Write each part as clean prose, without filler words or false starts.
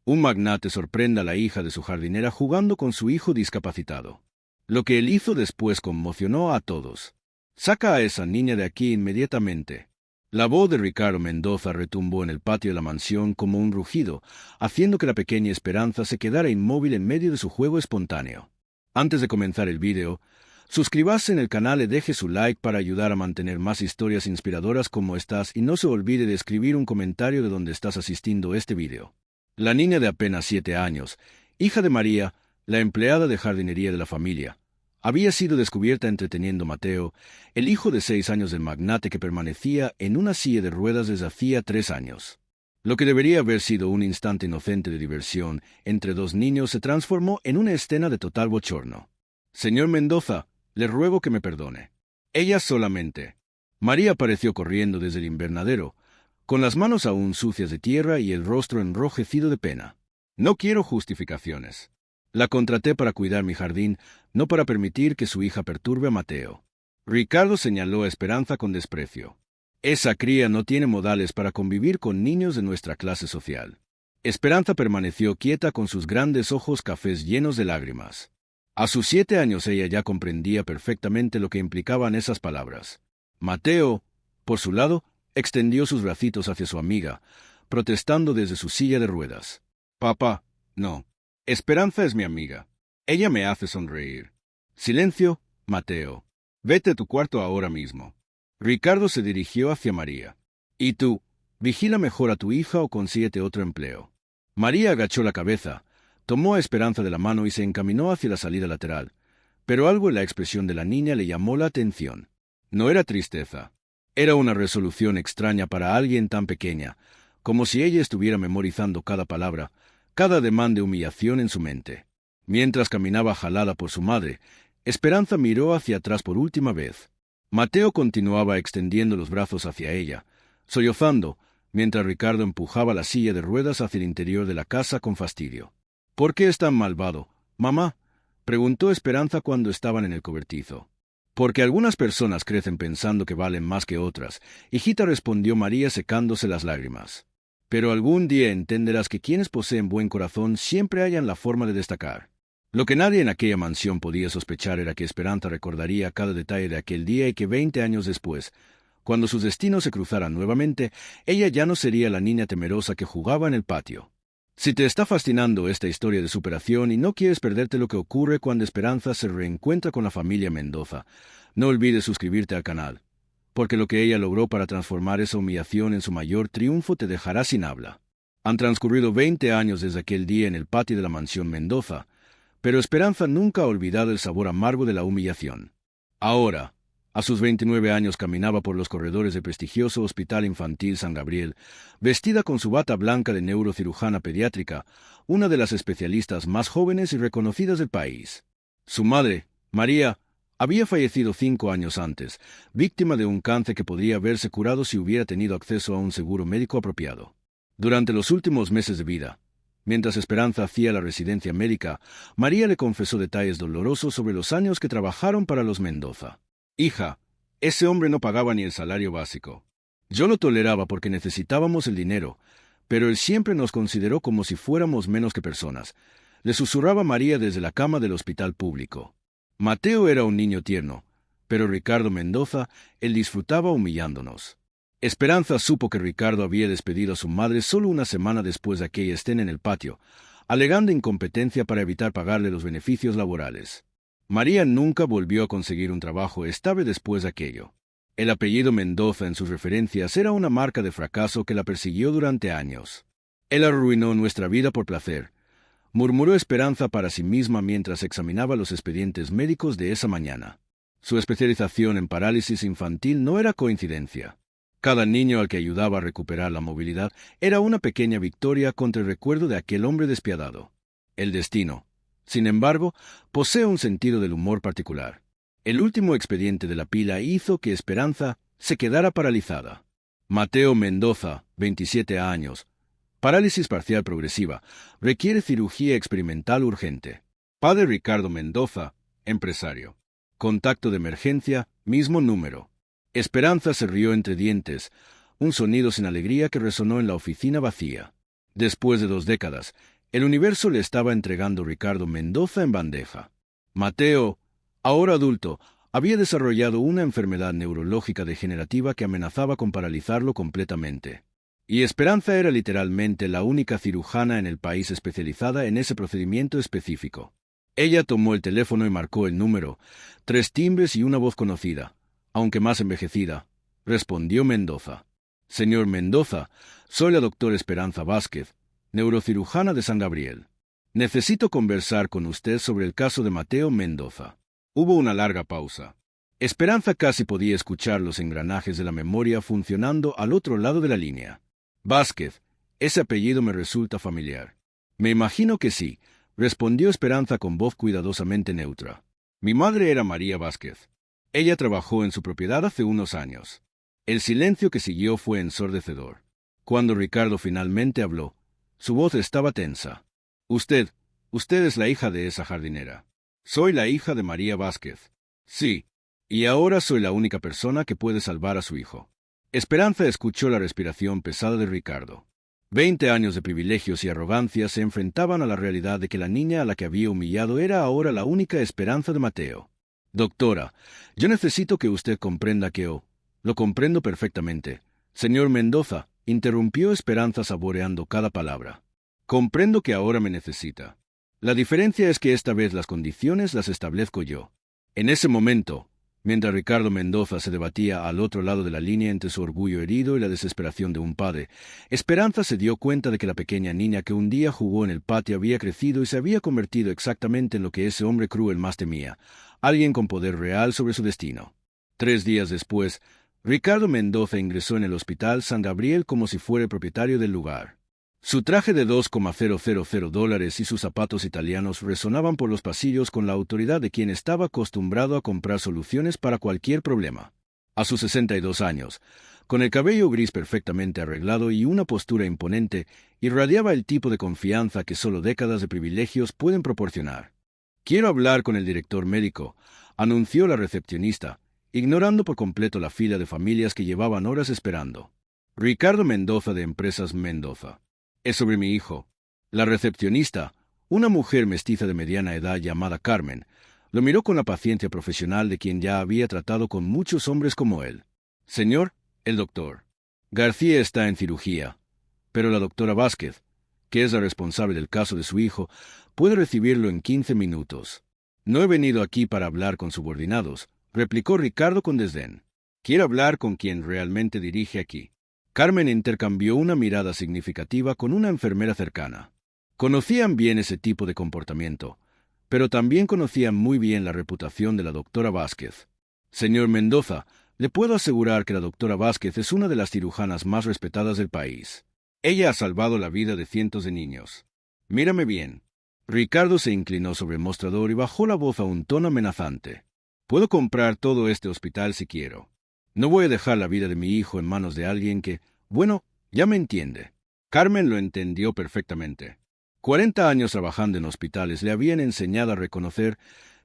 Un magnate sorprende a la hija de su jardinera jugando con su hijo discapacitado. Lo que él hizo después conmocionó a todos. «Saca a esa niña de aquí inmediatamente». La voz de Ricardo Mendoza retumbó en el patio de la mansión como un rugido, haciendo que la pequeña Esperanza se quedara inmóvil en medio de su juego espontáneo. Antes de comenzar el vídeo, suscríbase en el canal y deje su like para ayudar a mantener más historias inspiradoras como estas y no se olvide de escribir un comentario de donde estás asistiendo a este vídeo. La niña de apenas 7 años, hija de María, la empleada de jardinería de la familia, había sido descubierta entreteniendo a Mateo, el hijo de 6 años del magnate que permanecía en una silla de ruedas desde hacía 3 años. Lo que debería haber sido un instante inocente de diversión entre dos niños se transformó en una escena de total bochorno. «Señor Mendoza, le ruego que me perdone». Ella solamente. María apareció corriendo desde el invernadero, con las manos aún sucias de tierra y el rostro enrojecido de pena. «No quiero justificaciones. La contraté para cuidar mi jardín, no para permitir que su hija perturbe a Mateo». Ricardo señaló a Esperanza con desprecio. «Esa cría no tiene modales para convivir con niños de nuestra clase social». Esperanza permaneció quieta con sus grandes ojos cafés llenos de lágrimas. A sus 7 años ella ya comprendía perfectamente lo que implicaban esas palabras. Mateo, por su lado, extendió sus bracitos hacia su amiga, protestando desde su silla de ruedas. «Papá, no. Esperanza es mi amiga. Ella me hace sonreír». «Silencio, Mateo. Vete a tu cuarto ahora mismo». Ricardo se dirigió hacia María. «Y tú, vigila mejor a tu hija o consíguete otro empleo». María agachó la cabeza, tomó a Esperanza de la mano y se encaminó hacia la salida lateral, pero algo en la expresión de la niña le llamó la atención. No era tristeza. Era una resolución extraña para alguien tan pequeña, como si ella estuviera memorizando cada palabra, cada ademán de humillación en su mente. Mientras caminaba jalada por su madre, Esperanza miró hacia atrás por última vez. Mateo continuaba extendiendo los brazos hacia ella, sollozando, mientras Ricardo empujaba la silla de ruedas hacia el interior de la casa con fastidio. «¿Por qué es tan malvado, mamá?», preguntó Esperanza cuando estaban en el cobertizo. «Porque algunas personas crecen pensando que valen más que otras», hijita, respondió María secándose las lágrimas. «Pero algún día entenderás que quienes poseen buen corazón siempre hallan la forma de destacar». Lo que nadie en aquella mansión podía sospechar era que Esperanza recordaría cada detalle de aquel día y que 20 años después, cuando sus destinos se cruzaran nuevamente, ella ya no sería la niña temerosa que jugaba en el patio. Si te está fascinando esta historia de superación y no quieres perderte lo que ocurre cuando Esperanza se reencuentra con la familia Mendoza, no olvides suscribirte al canal, porque lo que ella logró para transformar esa humillación en su mayor triunfo te dejará sin habla. Han transcurrido 20 años desde aquel día en el patio de la mansión Mendoza, pero Esperanza nunca ha olvidado el sabor amargo de la humillación. Ahora, a sus 29 años, caminaba por los corredores del prestigioso Hospital Infantil San Gabriel, vestida con su bata blanca de neurocirujana pediátrica, una de las especialistas más jóvenes y reconocidas del país. Su madre, María, había fallecido 5 años antes, víctima de un cáncer que podría haberse curado si hubiera tenido acceso a un seguro médico apropiado. Durante los últimos meses de vida, mientras Esperanza hacía la residencia médica, María le confesó detalles dolorosos sobre los años que trabajaron para los Mendoza. «Hija, ese hombre no pagaba ni el salario básico. Yo lo toleraba porque necesitábamos el dinero, pero él siempre nos consideró como si fuéramos menos que personas», le susurraba María desde la cama del hospital público. Mateo era un niño tierno, pero Ricardo Mendoza, él disfrutaba humillándonos. Esperanza supo que Ricardo había despedido a su madre solo una semana después de aquella escena en el patio, alegando incompetencia para evitar pagarle los beneficios laborales. María nunca volvió a conseguir un trabajo estable después de aquello. El apellido Mendoza en sus referencias era una marca de fracaso que la persiguió durante años. «Él arruinó nuestra vida por placer», murmuró Esperanza para sí misma mientras examinaba los expedientes médicos de esa mañana. Su especialización en parálisis infantil no era coincidencia. Cada niño al que ayudaba a recuperar la movilidad era una pequeña victoria contra el recuerdo de aquel hombre despiadado. El destino, sin embargo, posee un sentido del humor particular. El último expediente de la pila hizo que Esperanza se quedara paralizada. Mateo Mendoza, 27 años. Parálisis parcial progresiva. Requiere cirugía experimental urgente. Padre Ricardo Mendoza, empresario. Contacto de emergencia, mismo número. Esperanza se rió entre dientes, un sonido sin alegría que resonó en la oficina vacía. Después de 2 décadas, El universo le estaba entregando Ricardo Mendoza en bandeja. Mateo, ahora adulto, había desarrollado una enfermedad neurológica degenerativa que amenazaba con paralizarlo completamente. Y Esperanza era literalmente la única cirujana en el país especializada en ese procedimiento específico. Ella tomó el teléfono y marcó el número, 3 timbres y una voz conocida, aunque más envejecida. Respondió Mendoza. Señor Mendoza, soy la doctora Esperanza Vázquez, neurocirujana de San Gabriel. Necesito conversar con usted sobre el caso de Mateo Mendoza. Hubo una larga pausa. Esperanza casi podía escuchar los engranajes de la memoria funcionando al otro lado de la línea. Vázquez, ese apellido me resulta familiar. Me imagino que sí, respondió Esperanza con voz cuidadosamente neutra. Mi madre era María Vázquez. Ella trabajó en su propiedad hace unos años. El silencio que siguió fue ensordecedor. Cuando Ricardo finalmente habló, su voz estaba tensa. Usted es la hija de esa jardinera. Soy la hija de María Vázquez. Sí, y ahora soy la única persona que puede salvar a su hijo. Esperanza escuchó la respiración pesada de Ricardo. 20 años de privilegios y arrogancia se enfrentaban a la realidad de que la niña a la que había humillado era ahora la única esperanza de Mateo. Doctora, yo necesito que usted comprenda que lo comprendo perfectamente. Señor Mendoza, interrumpió Esperanza saboreando cada palabra. Comprendo que ahora me necesita. La diferencia es que esta vez las condiciones las establezco yo. En ese momento, mientras Ricardo Mendoza se debatía al otro lado de la línea entre su orgullo herido y la desesperación de un padre, Esperanza se dio cuenta de que la pequeña niña que un día jugó en el patio había crecido y se había convertido exactamente en lo que ese hombre cruel más temía, alguien con poder real sobre su destino. 3 días después, Ricardo Mendoza ingresó en el Hospital San Gabriel como si fuera el propietario del lugar. Su traje de $2,000 y sus zapatos italianos resonaban por los pasillos con la autoridad de quien estaba acostumbrado a comprar soluciones para cualquier problema. A sus 62 años, con el cabello gris perfectamente arreglado y una postura imponente, irradiaba el tipo de confianza que solo décadas de privilegios pueden proporcionar. «Quiero hablar con el director médico», anunció la recepcionista, ignorando por completo la fila de familias que llevaban horas esperando. Ricardo Mendoza de Empresas Mendoza. Es sobre mi hijo. La recepcionista, una mujer mestiza de mediana edad llamada Carmen, lo miró con la paciencia profesional de quien ya había tratado con muchos hombres como él. Señor, el doctor García está en cirugía, pero la doctora Vázquez, que es la responsable del caso de su hijo, puede recibirlo en 15 minutos. No he venido aquí para hablar con subordinados, replicó Ricardo con desdén. Quiero hablar con quien realmente dirige aquí. Carmen intercambió una mirada significativa con una enfermera cercana. Conocían bien ese tipo de comportamiento, pero también conocían muy bien la reputación de la doctora Vázquez. Señor Mendoza, le puedo asegurar que la doctora Vázquez es una de las cirujanas más respetadas del país. Ella ha salvado la vida de cientos de niños. Mírame bien. Ricardo se inclinó sobre el mostrador y bajó la voz a un tono amenazante. Puedo comprar todo este hospital si quiero. No voy a dejar la vida de mi hijo en manos de alguien que, bueno, ya me entiende. Carmen lo entendió perfectamente. 40 años trabajando en hospitales le habían enseñado a reconocer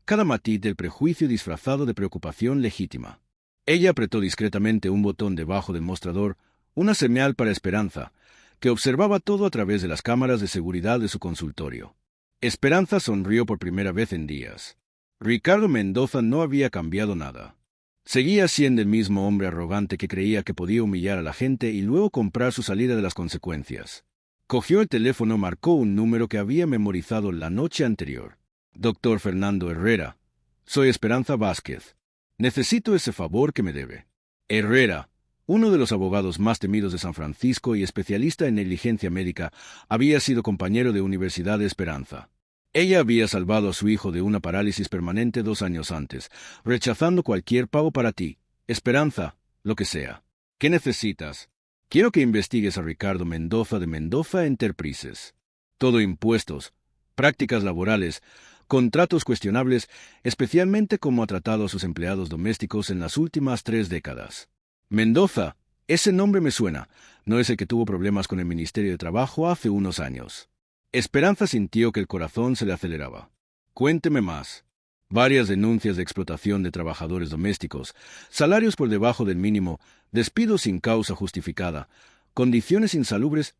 cada matiz del prejuicio disfrazado de preocupación legítima. Ella apretó discretamente un botón debajo del mostrador, una señal para Esperanza, que observaba todo a través de las cámaras de seguridad de su consultorio. Esperanza sonrió por primera vez en días. Ricardo Mendoza no había cambiado nada. Seguía siendo el mismo hombre arrogante que creía que podía humillar a la gente y luego comprar su salida de las consecuencias. Cogió el teléfono y marcó un número que había memorizado la noche anterior. Doctor Fernando Herrera. Soy Esperanza Vázquez. Necesito ese favor que me debe. Herrera, uno de los abogados más temidos de San Francisco y especialista en negligencia médica, había sido compañero de Universidad de Esperanza. Ella había salvado a su hijo de una parálisis permanente 2 años antes, rechazando cualquier pago para ti, Esperanza, lo que sea. ¿Qué necesitas? Quiero que investigues a Ricardo Mendoza de Mendoza Enterprises. Todo impuestos, prácticas laborales, contratos cuestionables, especialmente cómo ha tratado a sus empleados domésticos en las últimas 3 décadas. Mendoza, ese nombre me suena, ¿no es el que tuvo problemas con el Ministerio de Trabajo hace unos años? Esperanza sintió que el corazón se le aceleraba. Cuénteme más. Varias denuncias de explotación de trabajadores domésticos, salarios por debajo del mínimo, despidos sin causa justificada, condiciones insalubres,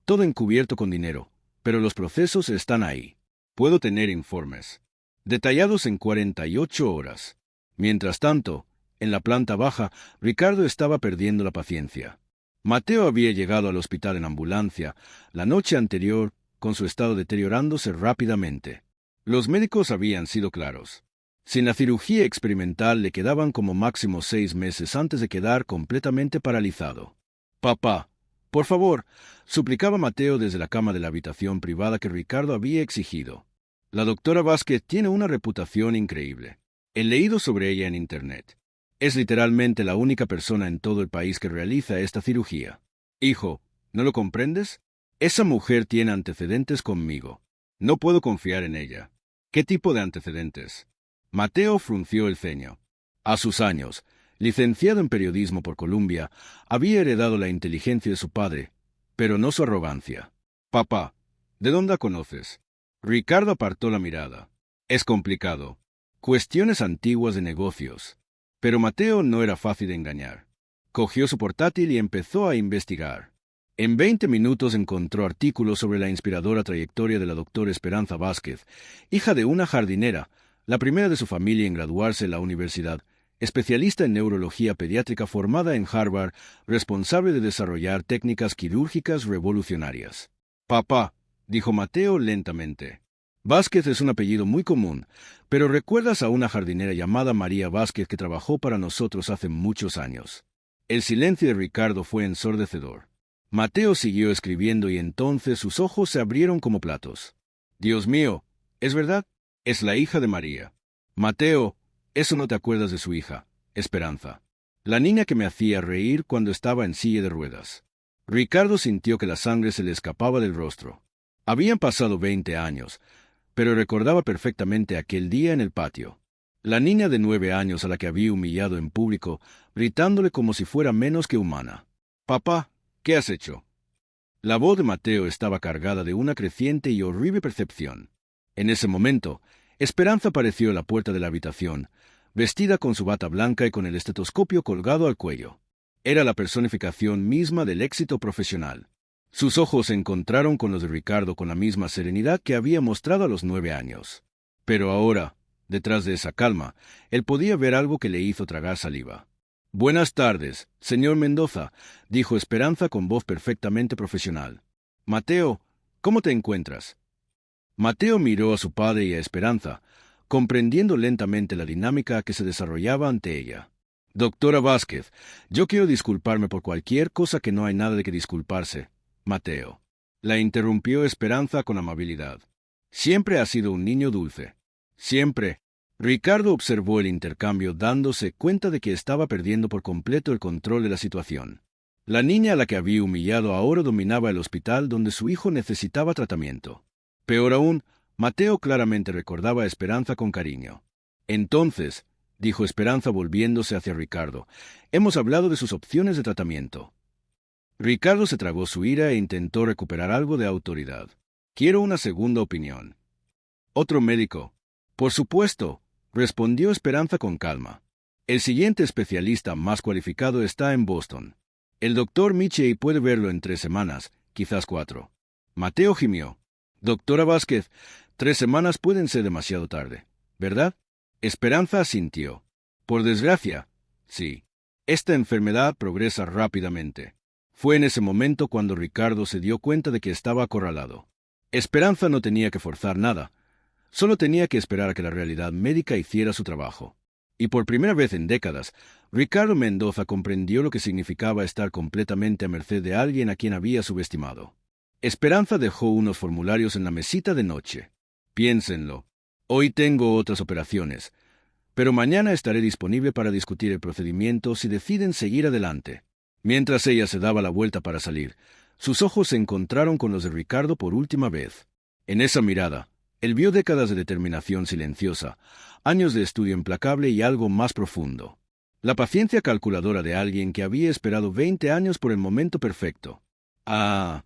todo encubierto con dinero. pero los procesos están ahí. Puedo tener informes detallados en 48 horas. Mientras tanto, en la planta baja, Ricardo estaba perdiendo la paciencia. Mateo había llegado al hospital en ambulancia la noche anterior, con su estado deteriorándose rápidamente. Los médicos habían sido claros. Sin la cirugía experimental le quedaban como máximo 6 meses antes de quedar completamente paralizado. «Papá, por favor», suplicaba Mateo desde la cama de la habitación privada que Ricardo había exigido. La doctora Vázquez tiene una reputación increíble. He leído sobre ella en Internet. Es literalmente la única persona en todo el país que realiza esta cirugía. Hijo, ¿no lo comprendes? Esa mujer tiene antecedentes conmigo. No puedo confiar en ella. ¿Qué tipo de antecedentes? Mateo frunció el ceño. A sus años, licenciado en periodismo por Columbia, había heredado la inteligencia de su padre, pero no su arrogancia. Papá, ¿de dónde la conoces? Ricardo apartó la mirada. Es complicado. Cuestiones antiguas de negocios. Pero Mateo no era fácil de engañar. Cogió su portátil y empezó a investigar. En 20 minutos encontró artículos sobre la inspiradora trayectoria de la doctora Esperanza Vázquez, hija de una jardinera, la primera de su familia en graduarse en la universidad, especialista en neurología pediátrica formada en Harvard, responsable de desarrollar técnicas quirúrgicas revolucionarias. Papá, dijo Mateo lentamente. Vázquez es un apellido muy común, pero ¿recuerdas a una jardinera llamada María Vázquez que trabajó para nosotros hace muchos años? El silencio de Ricardo fue ensordecedor. Mateo siguió escribiendo y entonces sus ojos se abrieron como platos. Dios mío, ¿es verdad? Es la hija de María. Mateo, eso no te acuerdas de su hija, Esperanza. La niña que me hacía reír cuando estaba en silla de ruedas. Ricardo sintió que la sangre se le escapaba del rostro. Habían pasado 20 años, pero recordaba perfectamente aquel día en el patio. La niña de 9 años a la que había humillado en público, gritándole como si fuera menos que humana. «Papá, ¿qué has hecho?» La voz de Mateo estaba cargada de una creciente y horrible percepción. En ese momento, Esperanza apareció en la puerta de la habitación, vestida con su bata blanca y con el estetoscopio colgado al cuello. Era la personificación misma del éxito profesional. Sus ojos se encontraron con los de Ricardo con la misma serenidad que había mostrado a los 9 años. Pero ahora, detrás de esa calma, él podía ver algo que le hizo tragar saliva. «Buenas tardes, señor Mendoza», dijo Esperanza con voz perfectamente profesional. «Mateo, ¿cómo te encuentras?» Mateo miró a su padre y a Esperanza, comprendiendo lentamente la dinámica que se desarrollaba ante ella. «Doctora Vázquez, yo quiero disculparme por cualquier cosa que no hay nada de que disculparse, Mateo». La interrumpió Esperanza con amabilidad. «Siempre ha sido un niño dulce. Siempre». Ricardo observó el intercambio dándose cuenta de que estaba perdiendo por completo el control de la situación. La niña a la que había humillado ahora dominaba el hospital donde su hijo necesitaba tratamiento. Peor aún, Mateo claramente recordaba a Esperanza con cariño. «Entonces», dijo Esperanza volviéndose hacia Ricardo, «hemos hablado de sus opciones de tratamiento». Ricardo se tragó su ira e intentó recuperar algo de autoridad. «Quiero una segunda opinión». «Otro médico». «Por supuesto», respondió Esperanza con calma. «El siguiente especialista más cualificado está en Boston. El doctor Michey puede verlo en 3 semanas, quizás 4. Mateo gimió. «Doctora Vázquez, 3 semanas pueden ser demasiado tarde, ¿verdad?» Esperanza asintió. «Por desgracia, sí. Esta enfermedad progresa rápidamente». Fue en ese momento cuando Ricardo se dio cuenta de que estaba acorralado. Esperanza no tenía que forzar nada. Solo tenía que esperar a que la realidad médica hiciera su trabajo. Y por primera vez en décadas, Ricardo Mendoza comprendió lo que significaba estar completamente a merced de alguien a quien había subestimado. Esperanza dejó unos formularios en la mesita de noche. «Piénsenlo. Hoy tengo otras operaciones, pero mañana estaré disponible para discutir el procedimiento si deciden seguir adelante». Mientras ella se daba la vuelta para salir, sus ojos se encontraron con los de Ricardo por última vez. En esa mirada, él vio décadas de determinación silenciosa, años de estudio implacable y algo más profundo. La paciencia calculadora de alguien que había esperado 20 años por el momento perfecto. «Ah,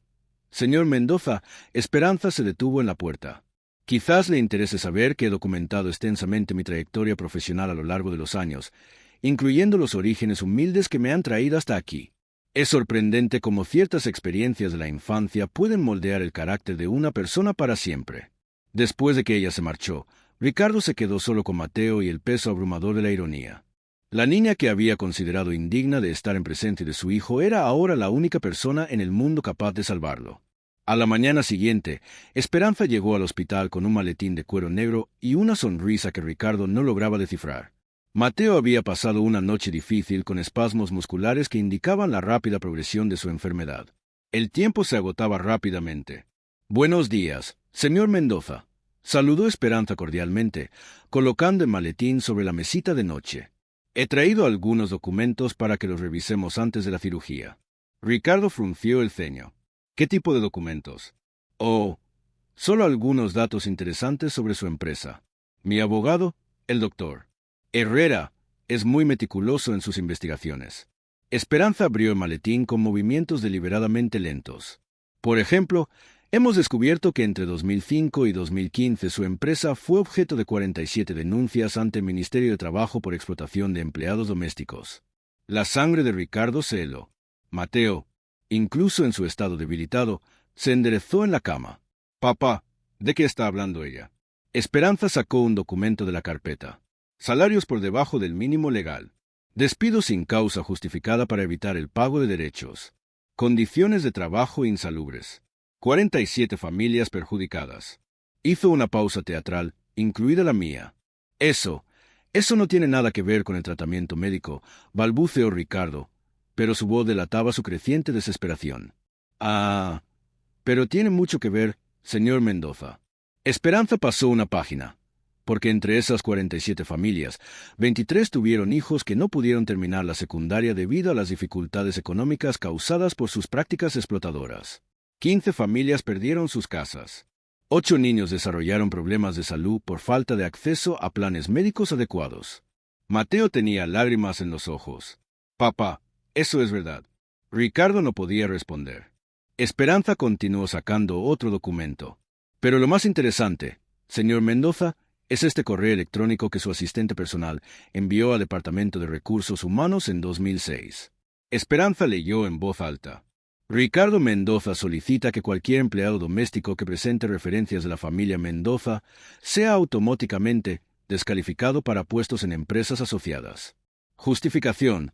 señor Mendoza», Esperanza se detuvo en la puerta. «Quizás le interese saber que he documentado extensamente mi trayectoria profesional a lo largo de los años, incluyendo los orígenes humildes que me han traído hasta aquí». Es sorprendente cómo ciertas experiencias de la infancia pueden moldear el carácter de una persona para siempre. Después de que ella se marchó, Ricardo se quedó solo con Mateo y el peso abrumador de la ironía. La niña que había considerado indigna de estar en presencia de su hijo era ahora la única persona en el mundo capaz de salvarlo. A la mañana siguiente, Esperanza llegó al hospital con un maletín de cuero negro y una sonrisa que Ricardo no lograba descifrar. Mateo había pasado una noche difícil con espasmos musculares que indicaban la rápida progresión de su enfermedad. El tiempo se agotaba rápidamente. «Buenos días, señor Mendoza», saludó Esperanza cordialmente, colocando el maletín sobre la mesita de noche. «He traído algunos documentos para que los revisemos antes de la cirugía». Ricardo frunció el ceño. «¿Qué tipo de documentos?» «Oh, solo algunos datos interesantes sobre su empresa. Mi abogado, el doctor Herrera, es muy meticuloso en sus investigaciones». Esperanza abrió el maletín con movimientos deliberadamente lentos. «Por ejemplo, hemos descubierto que entre 2005 y 2015 su empresa fue objeto de 47 denuncias ante el Ministerio de Trabajo por explotación de empleados domésticos». La sangre de Ricardo se heló. Mateo, incluso en su estado debilitado, se enderezó en la cama. «Papá, ¿de qué está hablando ella?» Esperanza sacó un documento de la carpeta. «Salarios por debajo del mínimo legal. Despido sin causa justificada para evitar el pago de derechos. Condiciones de trabajo insalubres. 47 familias perjudicadas». Hizo una pausa teatral, incluida la mía. Eso no tiene nada que ver con el tratamiento médico», balbuceó Ricardo, pero su voz delataba su creciente desesperación. «Ah, pero tiene mucho que ver, señor Mendoza». Esperanza pasó una página, porque entre esas 47 familias, 23 tuvieron hijos que no pudieron terminar la secundaria debido a las dificultades económicas causadas por sus prácticas explotadoras. 15 familias perdieron sus casas. 8 niños desarrollaron problemas de salud por falta de acceso a planes médicos adecuados. Mateo tenía lágrimas en los ojos. «Papá, eso es verdad». Ricardo no podía responder. Esperanza continuó sacando otro documento. «Pero lo más interesante, señor Mendoza, es este correo electrónico que su asistente personal envió al Departamento de Recursos Humanos en 2006. Esperanza leyó en voz alta. «Ricardo Mendoza solicita que cualquier empleado doméstico que presente referencias de la familia Mendoza sea automáticamente descalificado para puestos en empresas asociadas. Justificación: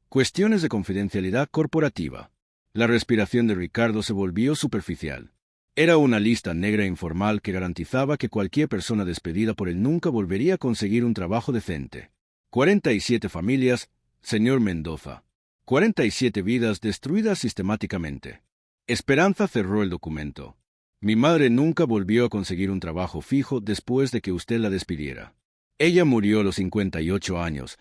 cuestiones de confidencialidad corporativa». La respiración de Ricardo se volvió superficial. Era una lista negra informal que garantizaba que cualquier persona despedida por él nunca volvería a conseguir un trabajo decente. 47 familias, señor Mendoza. 47 vidas destruidas sistemáticamente. Esperanza cerró el documento. «Mi madre nunca volvió a conseguir un trabajo fijo después de que usted la despidiera. Ella murió a los 58 años,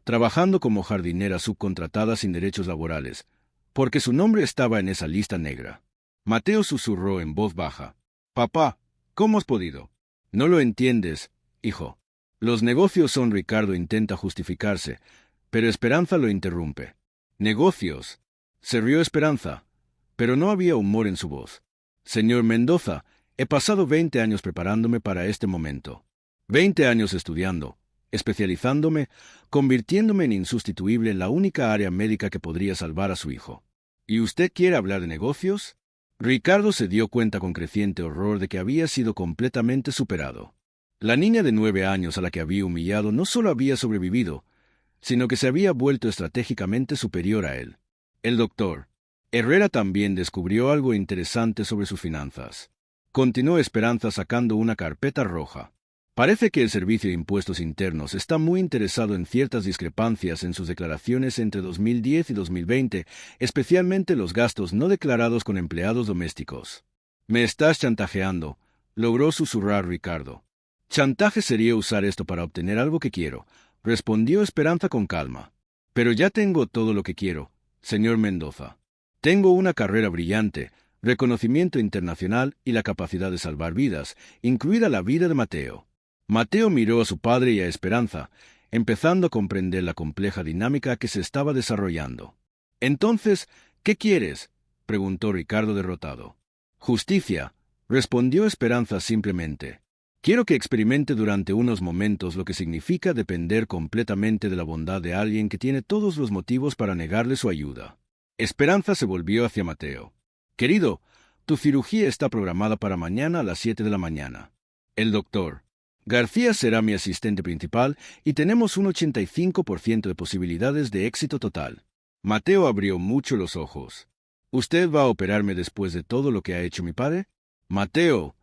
trabajando como jardinera subcontratada sin derechos laborales, porque su nombre estaba en esa lista negra». Mateo susurró en voz baja. «Papá, ¿cómo has podido?» «No lo entiendes, hijo. Los negocios son». Ricardo intenta justificarse, pero Esperanza lo interrumpe. «¿Negocios?», se rió Esperanza, pero no había humor en su voz. «Señor Mendoza, he pasado 20 años preparándome para este momento. 20 años estudiando, especializándome, convirtiéndome en insustituible en la única área médica que podría salvar a su hijo. ¿Y usted quiere hablar de negocios?». Ricardo se dio cuenta con creciente horror de que había sido completamente superado. La niña de 9 años a la que había humillado no solo había sobrevivido, sino que se había vuelto estratégicamente superior a él. El doctor Herrera también descubrió algo interesante sobre sus finanzas. Continuó Esperanza sacando una carpeta roja. «Parece que el Servicio de Impuestos Internos está muy interesado en ciertas discrepancias en sus declaraciones entre 2010 y 2020, especialmente los gastos no declarados con empleados domésticos». «Me estás chantajeando», logró susurrar Ricardo. «Chantaje sería usar esto para obtener algo que quiero», respondió Esperanza con calma. «Pero ya tengo todo lo que quiero, señor Mendoza. Tengo una carrera brillante, reconocimiento internacional y la capacidad de salvar vidas, incluida la vida de Mateo». Mateo miró a su padre y a Esperanza, empezando a comprender la compleja dinámica que se estaba desarrollando. «Entonces, ¿qué quieres?», preguntó Ricardo derrotado. «Justicia», respondió Esperanza simplemente. «Quiero que experimente durante unos momentos lo que significa depender completamente de la bondad de alguien que tiene todos los motivos para negarle su ayuda». Esperanza se volvió hacia Mateo. Querido, tu cirugía está programada para mañana a las 7 de la mañana. El doctor García será mi asistente principal y tenemos un 85% de posibilidades de éxito total. Mateo abrió mucho los ojos. ¿Usted va a operarme después de todo lo que ha hecho mi padre? Mateo,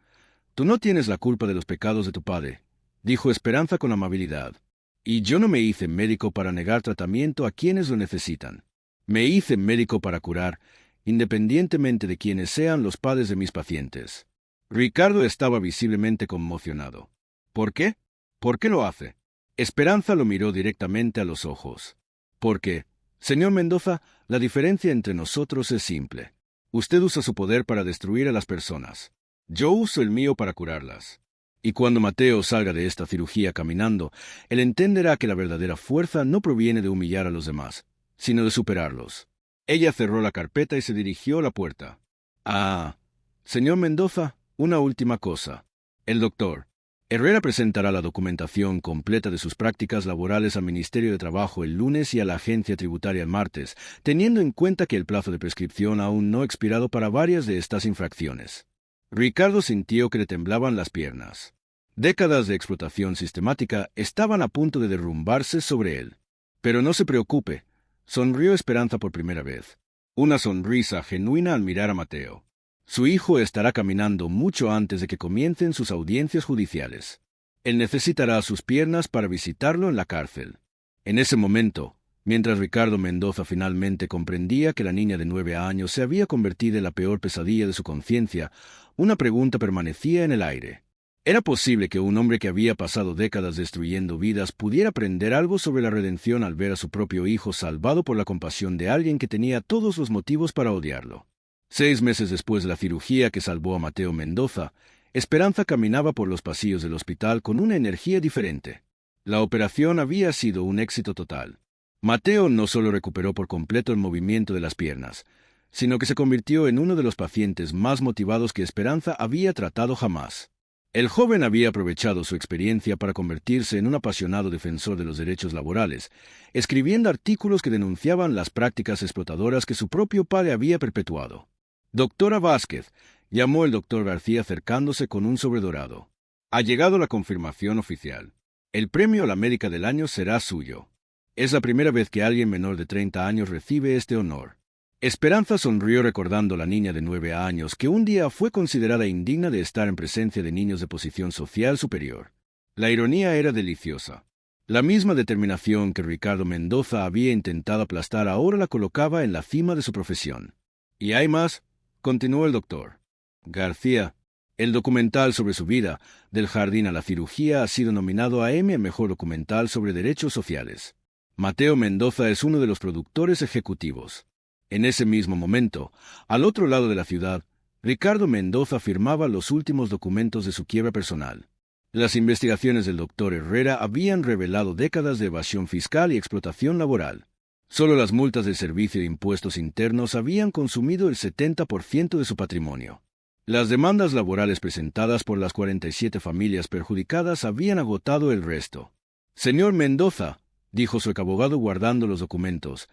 tú no tienes la culpa de los pecados de tu padre, dijo Esperanza con amabilidad. Y yo no me hice médico para negar tratamiento a quienes lo necesitan. Me hice médico para curar, independientemente de quienes sean los padres de mis pacientes. Ricardo estaba visiblemente conmocionado. ¿Por qué? ¿Por qué lo hace? Esperanza lo miró directamente a los ojos. Porque, señor Mendoza, la diferencia entre nosotros es simple. Usted usa su poder para destruir a las personas. Yo uso el mío para curarlas. Y cuando Mateo salga de esta cirugía caminando, él entenderá que la verdadera fuerza no proviene de humillar a los demás, sino de superarlos. Ella cerró la carpeta y se dirigió a la puerta. Ah, señor Mendoza, una última cosa. El doctor Herrera presentará la documentación completa de sus prácticas laborales al Ministerio de Trabajo el lunes y a la Agencia Tributaria el martes, teniendo en cuenta que el plazo de prescripción aún no ha expirado para varias de estas infracciones. Ricardo sintió que le temblaban las piernas. Décadas de explotación sistemática estaban a punto de derrumbarse sobre él. Pero no se preocupe, sonrió Esperanza por primera vez. Una sonrisa genuina al mirar a Mateo. Su hijo estará caminando mucho antes de que comiencen sus audiencias judiciales. Él necesitará sus piernas para visitarlo en la cárcel. En ese momento, mientras Ricardo Mendoza finalmente comprendía que la niña de 9 años se había convertido en la peor pesadilla de su conciencia, una pregunta permanecía en el aire. ¿Era posible que un hombre que había pasado décadas destruyendo vidas pudiera aprender algo sobre la redención al ver a su propio hijo salvado por la compasión de alguien que tenía todos los motivos para odiarlo? 6 meses después de la cirugía que salvó a Mateo Mendoza, Esperanza caminaba por los pasillos del hospital con una energía diferente. La operación había sido un éxito total. Mateo no solo recuperó por completo el movimiento de las piernas, sino que se convirtió en uno de los pacientes más motivados que Esperanza había tratado jamás. El joven había aprovechado su experiencia para convertirse en un apasionado defensor de los derechos laborales, escribiendo artículos que denunciaban las prácticas explotadoras que su propio padre había perpetuado. Doctora Vázquez, llamó el doctor García acercándose con un sobre dorado. Ha llegado la confirmación oficial. El premio a la médica del año será suyo. Es la primera vez que alguien menor de 30 años recibe este honor. Esperanza sonrió recordando a la niña de 9 años que un día fue considerada indigna de estar en presencia de niños de posición social superior. La ironía era deliciosa. La misma determinación que Ricardo Mendoza había intentado aplastar ahora la colocaba en la cima de su profesión. ¿Y hay más?, continuó el doctor García. El documental sobre su vida, del jardín a la cirugía, ha sido nominado a Emmy a Mejor Documental sobre Derechos Sociales. Mateo Mendoza es uno de los productores ejecutivos. En ese mismo momento, al otro lado de la ciudad, Ricardo Mendoza firmaba los últimos documentos de su quiebra personal. Las investigaciones del doctor Herrera habían revelado décadas de evasión fiscal y explotación laboral. Solo las multas del Servicio de Impuestos Internos habían consumido el 70% de su patrimonio. Las demandas laborales presentadas por las 47 familias perjudicadas habían agotado el resto. Señor Mendoza, dijo su abogado guardando los documentos,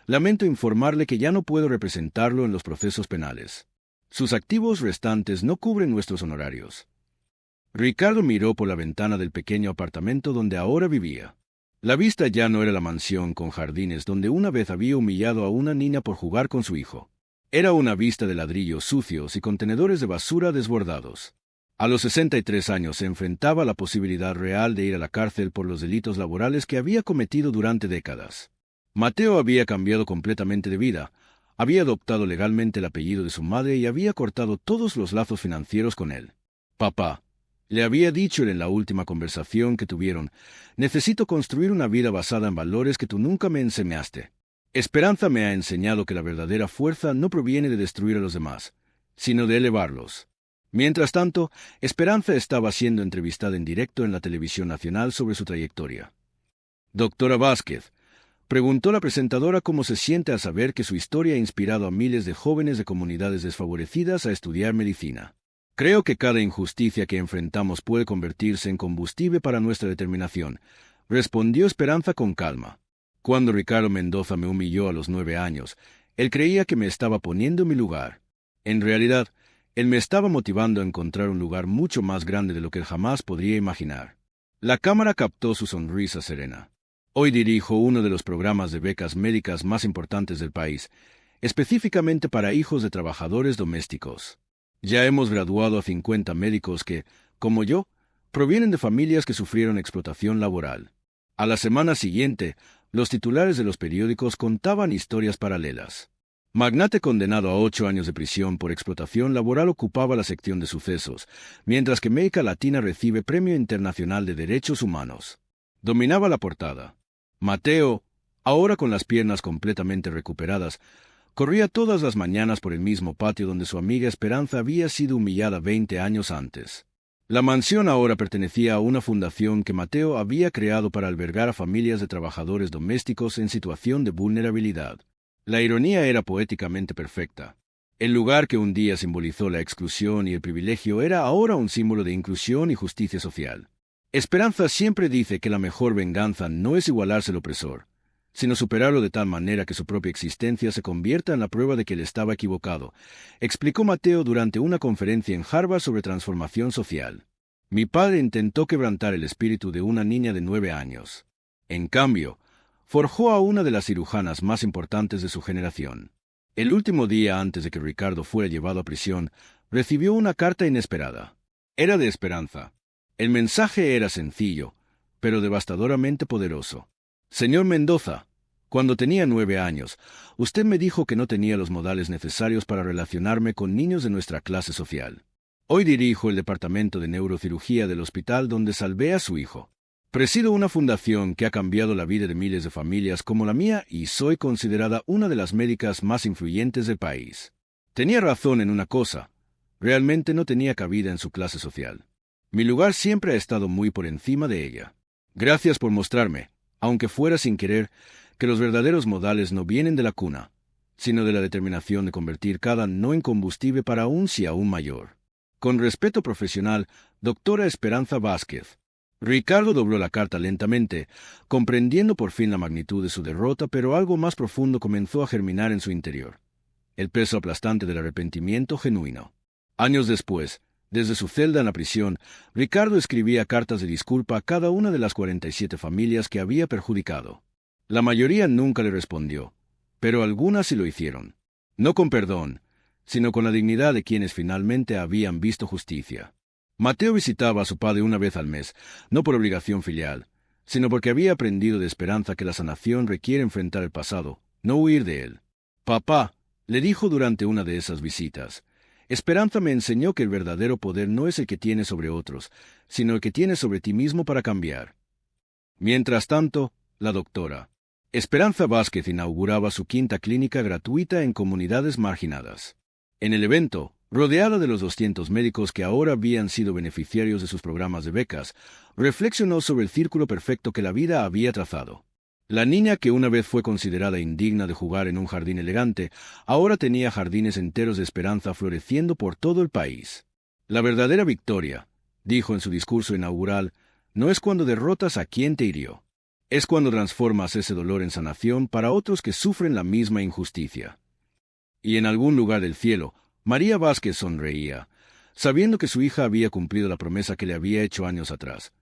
lamento informarle que ya no puedo representarlo en los procesos penales. Sus activos restantes no cubren nuestros honorarios. Ricardo miró por la ventana del pequeño apartamento donde ahora vivía. La vista ya no era la mansión con jardines donde una vez había humillado a una niña por jugar con su hijo. Era una vista de ladrillos sucios y contenedores de basura desbordados. A los 63 años se enfrentaba a la posibilidad real de ir a la cárcel por los delitos laborales que había cometido durante décadas. Mateo había cambiado completamente de vida, había adoptado legalmente el apellido de su madre y había cortado todos los lazos financieros con él. Papá, le había dicho él en la última conversación que tuvieron, necesito construir una vida basada en valores que tú nunca me enseñaste. Esperanza me ha enseñado que la verdadera fuerza no proviene de destruir a los demás, sino de elevarlos. Mientras tanto, Esperanza estaba siendo entrevistada en directo en la televisión nacional sobre su trayectoria. Doctora Vázquez, preguntó la presentadora cómo se siente al saber que su historia ha inspirado a miles de jóvenes de comunidades desfavorecidas a estudiar medicina. Creo que cada injusticia que enfrentamos puede convertirse en combustible para nuestra determinación, respondió Esperanza con calma. Cuando Ricardo Mendoza me humilló a los 9 años, Él creía que me estaba poniendo en mi lugar. En realidad, él me estaba motivando a encontrar un lugar mucho más grande de lo que él jamás podría imaginar. La cámara captó su sonrisa serena. Hoy dirijo uno de los programas de becas médicas más importantes del país, específicamente para hijos de trabajadores domésticos. Ya hemos graduado a 50 médicos que, como yo, provienen de familias que sufrieron explotación laboral. A la semana siguiente, los titulares de los periódicos contaban historias paralelas. Magnate condenado a 8 años de prisión por explotación laboral ocupaba la sección de sucesos, mientras que América Latina recibe Premio Internacional de Derechos Humanos. Dominaba la portada. Mateo, ahora con las piernas completamente recuperadas, corría todas las mañanas por el mismo patio donde su amiga Esperanza había sido humillada 20 años antes. La mansión ahora pertenecía a una fundación que Mateo había creado para albergar a familias de trabajadores domésticos en situación de vulnerabilidad. La ironía era poéticamente perfecta. El lugar que un día simbolizó la exclusión y el privilegio era ahora un símbolo de inclusión y justicia social. Esperanza siempre dice que la mejor venganza no es igualarse al opresor, sino superarlo de tal manera que su propia existencia se convierta en la prueba de que él estaba equivocado, explicó Mateo durante una conferencia en Harvard sobre transformación social. Mi padre intentó quebrantar el espíritu de una niña de 9 años. En cambio, forjó a una de las cirujanas más importantes de su generación. El último día antes de que Ricardo fuera llevado a prisión, recibió una carta inesperada. Era de Esperanza. El mensaje era sencillo, pero devastadoramente poderoso. Señor Mendoza, cuando tenía 9 años, usted me dijo que no tenía los modales necesarios para relacionarme con niños de nuestra clase social. Hoy dirijo el departamento de neurocirugía del hospital donde salvé a su hijo. Presido una fundación que ha cambiado la vida de miles de familias como la mía y soy considerada una de las médicas más influyentes del país. Tenía razón en una cosa. Realmente no tenía cabida en su clase social. Mi lugar siempre ha estado muy por encima de ella. Gracias por mostrarme, aunque fuera sin querer, que los verdaderos modales no vienen de la cuna, sino de la determinación de convertir cada no en combustible para un sí aún mayor. Con respeto profesional, doctora Esperanza Vázquez. Ricardo dobló la carta lentamente, comprendiendo por fin la magnitud de su derrota, pero algo más profundo comenzó a germinar en su interior. El peso aplastante del arrepentimiento genuino. Años después, desde su celda en la prisión, Ricardo escribía cartas de disculpa a cada una de las 47 familias que había perjudicado. La mayoría nunca le respondió, pero algunas sí lo hicieron. No con perdón, sino con la dignidad de quienes finalmente habían visto justicia. Mateo visitaba a su padre una vez al mes, no por obligación filial, sino porque había aprendido de Esperanza que la sanación requiere enfrentar el pasado, no huir de él. Papá, le dijo durante una de esas visitas, Esperanza me enseñó que el verdadero poder no es el que tienes sobre otros, sino el que tienes sobre ti mismo para cambiar. Mientras tanto, la doctora Esperanza Vázquez inauguraba su 5ª clínica gratuita en comunidades marginadas. En el evento, rodeada de los 200 médicos que ahora habían sido beneficiarios de sus programas de becas, reflexionó sobre el círculo perfecto que la vida había trazado. La niña que una vez fue considerada indigna de jugar en un jardín elegante, ahora tenía jardines enteros de esperanza floreciendo por todo el país. La verdadera victoria, dijo en su discurso inaugural, no es cuando derrotas a quien te hirió. Es cuando transformas ese dolor en sanación para otros que sufren la misma injusticia. Y en algún lugar del cielo, María Vázquez sonreía, sabiendo que su hija había cumplido la promesa que le había hecho años atrás,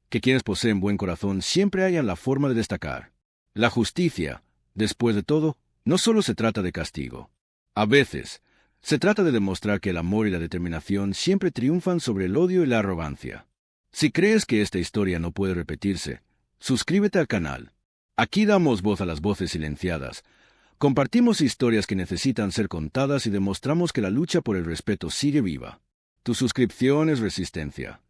que quienes poseen buen corazón siempre hallan la forma de destacar. La justicia, después de todo, no solo se trata de castigo. A veces, se trata de demostrar que el amor y la determinación siempre triunfan sobre el odio y la arrogancia. Si crees que esta historia no puede repetirse, suscríbete al canal. Aquí damos voz a las voces silenciadas. Compartimos historias que necesitan ser contadas y demostramos que la lucha por el respeto sigue viva. Tu suscripción es resistencia.